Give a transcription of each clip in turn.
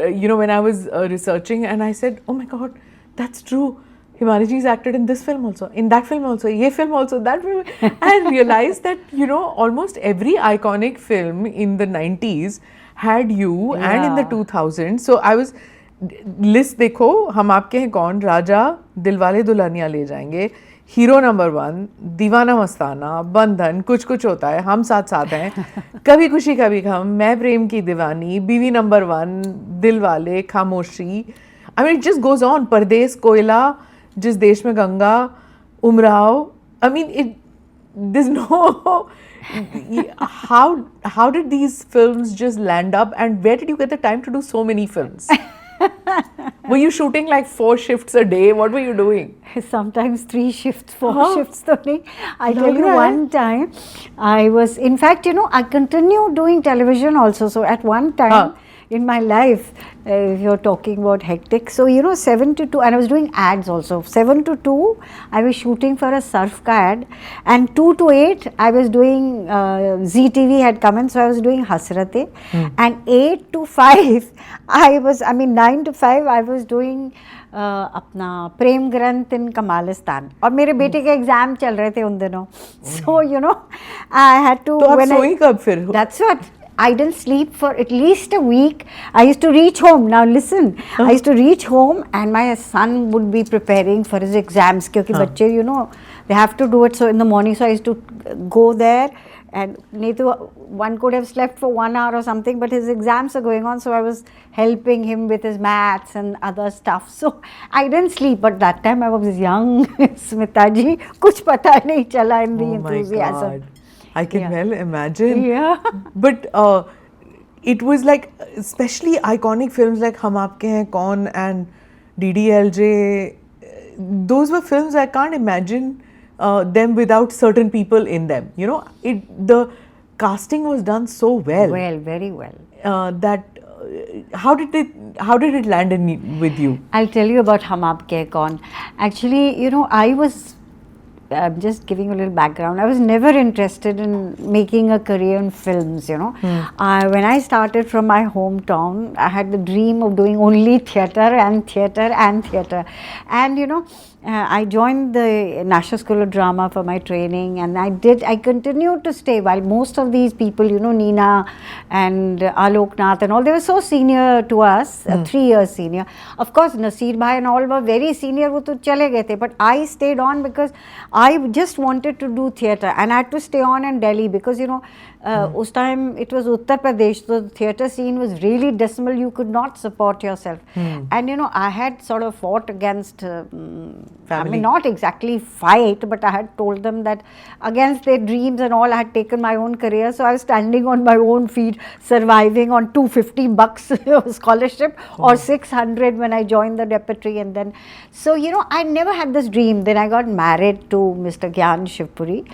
when I was researching, and I said, oh my God, that's true. Himaniji's acted in this film also, in that film also, ye film also, that film. I realized that, almost every iconic film in the 90s had you, and in the 2000s. So I was, list देखो, हम आपके हैं कौन, राजा, दिलवाले दुल्हनिया ले जाएंगे, hero number 1, दीवाना मस्ताना, बंधन, कुछ कुछ होता है, हम साथ साथ हैं, कभी खुशी कभी गम, मैं प्रेम की दीवानी, बीवी नंबर 1, दिलवाले, खामोशी. I mean, it just goes on. परदेस, कोयला, जिस देश में Ganga, Umrao. I mean, there's no. How did these films just land up, and where did you get the time to do so many films? Were you shooting like 4 shifts a day? What were you doing? Sometimes 3 shifts, 4 shifts. I tell you, one time I was, in fact, I continue doing television also. So at one time in my life, if you're talking about hectic, so 7 to 2, and I was doing ads also. 7 to 2, I was shooting for a surf ad, and 2 to 8, I was doing, ZTV had come in, so I was doing Hasrate, and 8 to 5, 9 to 5, I was doing अपना प्रेम ग्रंथ इन कमालिस्तान, और मेरे बेटे के exam चल रहे थे उन दिनों. So I had to. तो आप सोई कब फिर? That's what. I didn't sleep for at least a week. I used to reach home. Now listen, I used to reach home and my son would be preparing for his exams. Because बच्चे, they have to do it so in the morning. So I used to go there, and one could have slept for 1 hour or something, but his exams are going on. So I was helping him with his maths and other stuff. So I didn't sleep. But that time I was young, Smita ji, kuch pata nahi chala in the enthusiasm. My God. I can well imagine. Yeah. But it was like, especially iconic films like Hum Aapke Hain Kaun and DDLJ. Those were films I can't imagine them without certain people in them. The casting was done so well. Well, very well. That how did it land with you? I'll tell you about Hum Aapke Hain Kaun. Actually, I was. I'm just giving you a little background. I was never interested in making a career in films, When I started from my hometown, I had the dream of doing only theatre and theatre and theatre. And, I joined the National School of Drama for my training, and I continued to stay while most of these people, Neena and Alok Nath and all, they were so senior to us, 3 years senior. Of course, Nasir Bhai and all were very senior, wo to chale gaye the, but I stayed on because I just wanted to do theatre, and I had to stay on in Delhi because, us time it was Uttar Pradesh, so the theatre scene was really dismal, you could not support yourself. And, I had sort of fought against family. Not exactly fight, but I had told them that against their dreams and all, I had taken my own career. So I was standing on my own feet, surviving on $250 scholarship or 600 when I joined the repertory. And then, so, I never had this dream. Then I got married to Mr. Gyan Shivpuri,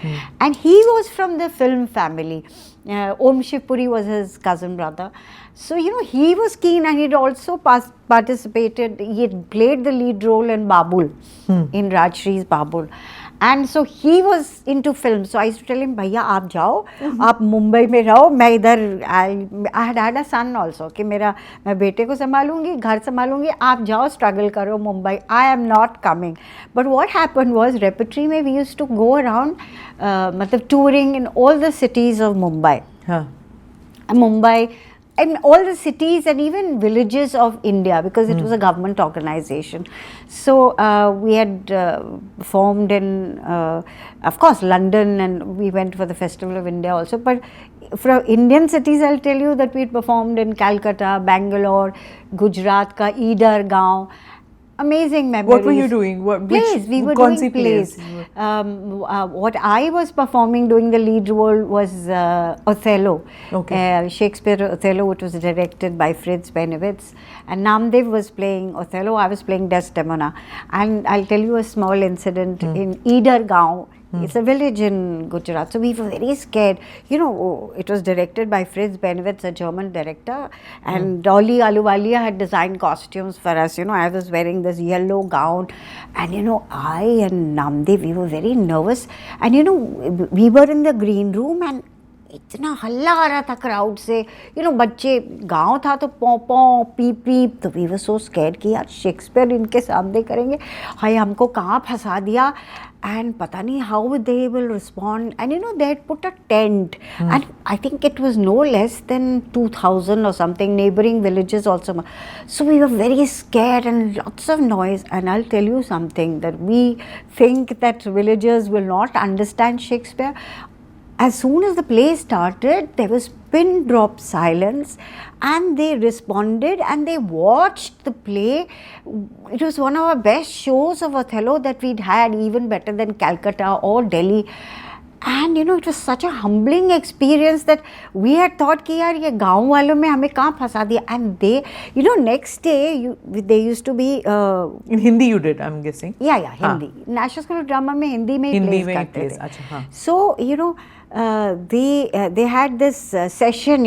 and he was from the film family. Om Shivpuri was his cousin brother. So, he was keen, and he'd also participated, he had played the lead role in Babul, in Rajshree's Babul. And so he was into film. So I used to tell him, Bhaiya, aap jao, aap Mumbai mein raho, main idhar, I had had a son also, कि मैं बेटे को संभालूंगी, घर संभालूंगी, आप जाओ, struggle करो Mumbai, I am not coming. But what happened was, repertory mein we used to go around, touring in all the cities of Mumbai. Mumbai, and all the cities and even villages of India, because it was a government organization. So we had performed in, of course, London, and we went for the Festival of India also. But for Indian cities, I'll tell you that we had performed in Calcutta, Bangalore, Gujarat ka Idar Gaon. Amazing memories. What were you doing? Plays. We were doing plays. What I was performing, doing the lead role, was Othello. Okay. Shakespeare Othello, which was directed by Fritz Benowitz. And Namdev was playing Othello. I was playing Desdemona. And I'll tell you a small incident in Idar Gaon. It's a village in Gujarat. So we were very scared. It was directed by Fritz Benowitz, a German director. And Dolly Ahluwalia had designed costumes for us. I was wearing this yellow gown. And, I and Namdev, we were very nervous. And, we were in the green room, and इतना हल्ला आ रहा था crowd से, बच्चे, गांव था तो पौ पौ पीप पीप, तो वी वर सो स्कैर्ड कि यार शेक्सपियर इनके सामने करेंगे, हाय हमको कहाँ फंसा दिया, and पता नहीं how they will respond, and they had put a tent, and I think it was no less than 2,000 or something, neighboring villages also, so we were very scared and lots of noise. And I'll tell you something, that we think that villagers will not understand Shakespeare. As soon as the play started, there was pin drop silence, and they responded and they watched the play. It was one of our best shows of Othello that we'd had, even better than Calcutta or Delhi. And it was such a humbling experience that we had thought कि यार ये गाँव वालों में हमें कहाँ फंसा दिया. And they, next day they used to be in Hindi you did, I'm guessing. Yeah, Hindi. National School of Drama में हिंदी में ही plays करते थे. अच्छा, हाँ. So they had this session,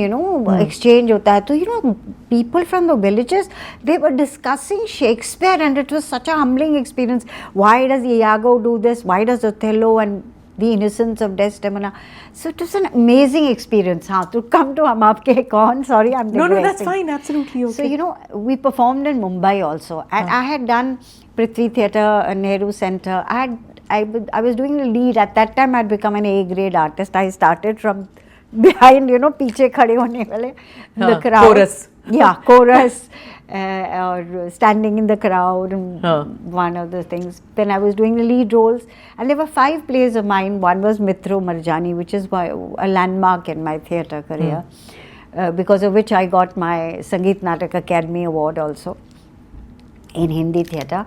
exchange होता है, तो people from the villages, they were discussing Shakespeare, and it was such a humbling experience. Why does Iago do this? Why does Othello, and the innocence of Desdemona? So it was an amazing experience. To come to Hum Aapke Kaun, sorry, I'm digressing. No, that's fine, absolutely okay. So we performed in Mumbai also, and I had done Prithvi Theatre, Nehru Centre. I was doing the lead. At that time, I'd become an A-grade artist. I started from behind, पीछे खड़े होने वाले, the crowd. Chorus. Yeah, chorus, or standing in the crowd, one of the things. Then I was doing the lead roles, and there were 5 plays of mine. One was Mitro Marjani, which is a landmark in my theatre career, because of which I got my Sangeet Natak Academy Award also in Hindi theatre.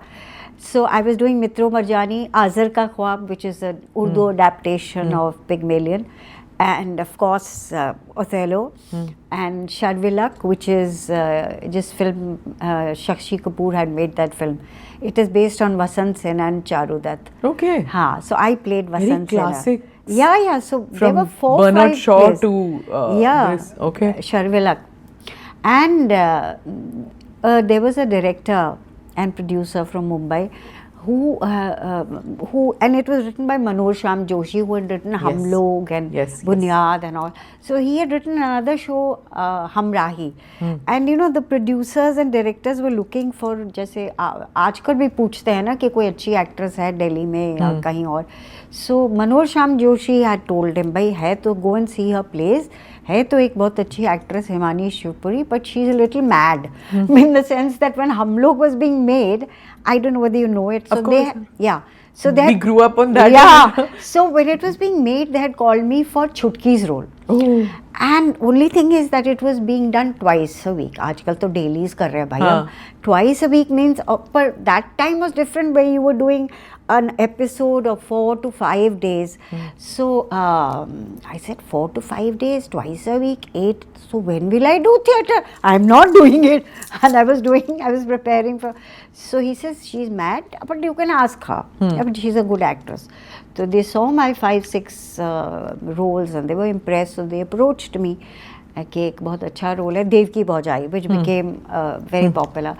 So I was doing Mitro Marjani, Azar Ka Khwab, which is an Urdu adaptation of Pygmalion, and of course Othello, and Sharvilak, which is just film, Shakshi Kapoor had made that film. It is based on Vasant Sen and Charu Dutt. Okay. So I played Vasant Sen. Classic. Yeah. So there were 4 Bernard 5 Shaw plays. to this. Okay. Sharvilak. And there was a director and producer from Mumbai who and it was written by Manoj Shyam Joshi, who had written Hum Log and Bunyad and all. So he had written another show, Hamrahi. And the producers and directors were looking for, जैसे आजकल भी पूछते हैं ना कि कोई अच्छी actress है दिल्ली में या कहीं और. So Manoj Shyam Joshi had told him, भाई है तो go and see her plays. है तो एक बहुत अच्छी actress Himani Shivpuri, but she's a little mad, in the sense that when Hum Log was being made, I don't know whether you know it. So of course. So we grew up on that. Yeah. So when it was being made, they had called me for Chutki's role. Oh. And only thing is that it was being done twice a week. आजकल तो dailies कर रहे हैं भाई हम. Twice a week means, but that time was different, where you were doing an episode of 4 to 5 days. So I said 4 to 5 days, twice a week, 8. So when will I do theatre? I'm not doing it. And I was preparing for. So he says, she's mad, but you can ask her. But she's a good actress. So they saw my 5-6 roles and they were impressed. So they approached me. कि एक बहुत अच्छा role है देवकी भौजाई, which became very popular.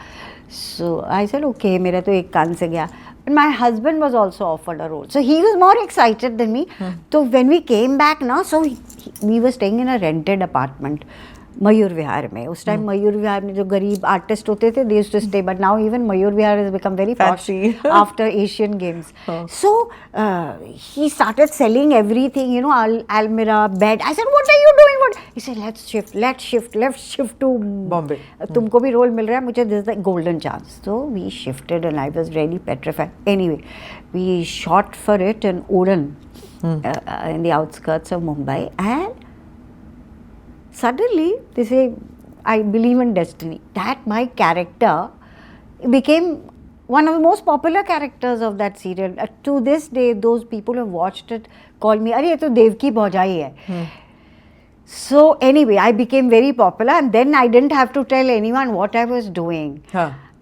So I said, okay, मेरा तो एक कान से गया. But my husband was also offered a role. So he was more excited than me. So when we came back now, we were staying in a rented apartment. Mayur Vihar में. उस time Mayur Vihar में जो गरीब आर्टिस्ट होते थे, they used to stay, but now even Mayur Vihar has become very posh after Asian Games. So he started selling everything, almirah, bed. I said, what are you doing? What? He said, let's shift to Bombay. तुमको भी role मिल रहा है, मुझे this is the golden chance. So we shifted and I was really petrified. Anyway, we shot for it in Udan, in the outskirts of Mumbai, and suddenly they say, I believe in destiny, that my character became one of the most popular characters of that serial. To this day, those people who have watched it call me, अरे ये तो देवकी भौजाई है. So anyway, I became very popular, and then I didn't have to tell anyone what I was doing.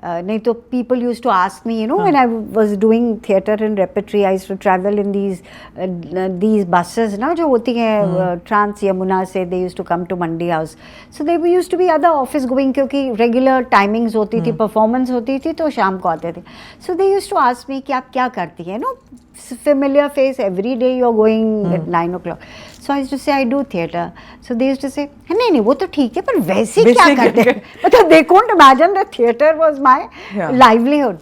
नहीं तो people used to ask me, you know, when I was doing theatre and repertory, I used to travel in these buses ना जो होती हैं Trans Yamuna से, they used to come to Mandi House. So they used to be other office going क्योंकि regular timings होती थी, performance होती थी तो शाम को आते थे. So they used to ask me कि आप क्या करती हैं, no familiar face every day you're going at 9 o'clock. So I used to say I do theatre. So they used to say नहीं वो तो ठीक है पर वैसे क्या करते हैं, मतलब they couldn't imagine that theatre was my livelihood.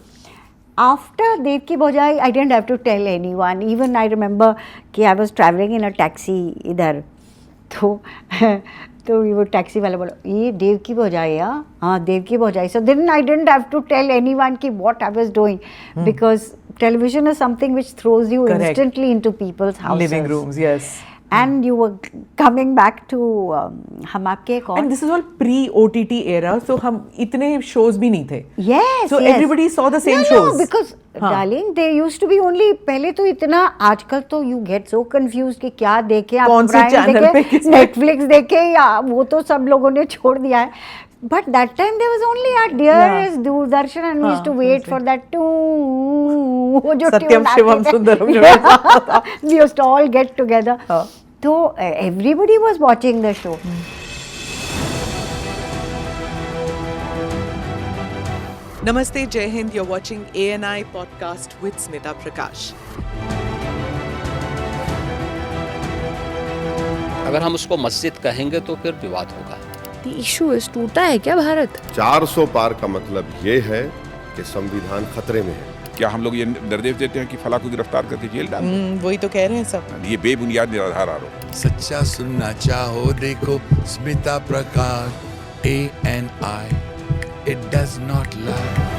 After Dev Ki Bojai, I didn't have to tell anyone. Even I remember कि I was traveling in a taxi इधर, तो वो टैक्सी वाला बोला ये देव की बजाय हाँ देव की बजाय. So then I didn't have to tell anyone कि what I was doing because television is something which throws you instantly into people's houses. Living rooms, yes. And you were coming back to हम आपके कौन. And this is all pre-OTT era, so हम इतने shows भी नहीं थे. Yes. So yes. everybody saw the same shows. No, because darling, there used to be only पहले तो इतना, आजकल तो you get so confused कि क्या देखे आप, कौन से चैनल पे, Netflix देखे या वो तो सब लोगों ने छोड़ दिया है. But that time there was only our dearest Doordarshan and we used to wait for that वो जो Satyam Shivam Sundaram. We used to all get together. So everybody was watching the show. Namaste, Jai Hind. You're watching ANI podcast with Smita Prakash. अगर हम उसको मस्जिद कहेंगे तो फिर विवाद होगा. The issue is टूटा है क्या भारत? 400 पार का मतलब ये है कि संविधान खतरे में है. क्या हम लोग ये निर्देश देते हैं कि फला को गिरफ्तार करके जेल डाल दें? वही तो कह रहे हैं सब. ये बेबुनियाद निराधार आरोप. सच्चा सुनना चाहो देखो स्मिता प्रकाश ANI. It does not lie.